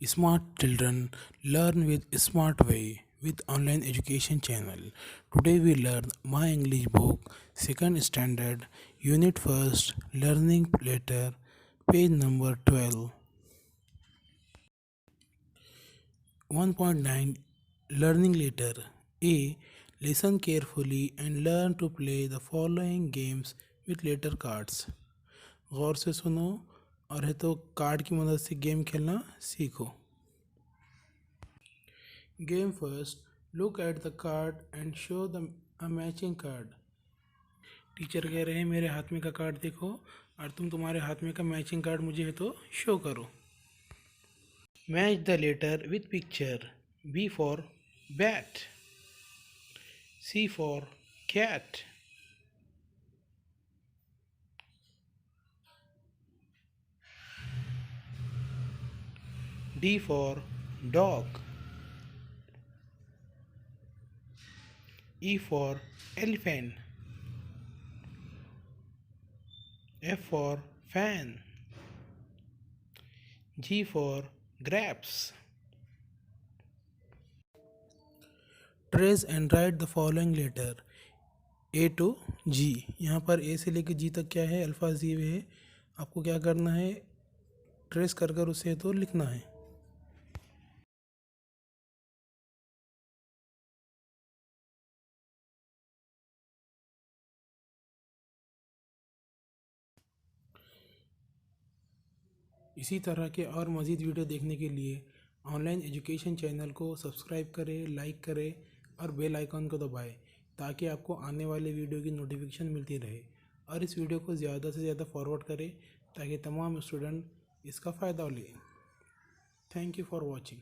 Smart children learn with smart way with online education channel. Today we learn My English book, second standard, unit first, learning letter, page number 12. 1.9 Learning letter. A. Listen carefully and learn to play the following games with letter cards. गौर से सुनो और है तो card की मदद से game खेलना सीखो. Game first. Look at the card and show them a matching card. Teacher कह रहे हैं मेरे हाथ में का कार्ड देखो और तुम तुम्हारे हाथ में का मैचिंग कार्ड मुझे है तो शो करो. Match the letter with picture. B for bat. C for cat. D for dog. E for elephant. F for fan. G for grapes. Trace and write the following letter A to G. यहाँ पर A से लेकर G तक क्या है अल्फाज दिए हुए है. आपको क्या करना है ट्रेस कर कर उसे तो लिखना है. इसी तरह के और मज़ीद वीडियो देखने के लिए ऑनलाइन एजुकेशन चैनल को सब्सक्राइब करें, लाइक करें और बेल आइकन को दबाएं ताकि आपको आने वाले वीडियो की नोटिफिकेशन मिलती रहे. और इस वीडियो को ज़्यादा से ज़्यादा फॉरवर्ड करें ताकि तमाम स्टूडेंट इसका फ़ायदा लें. Thank you for watching.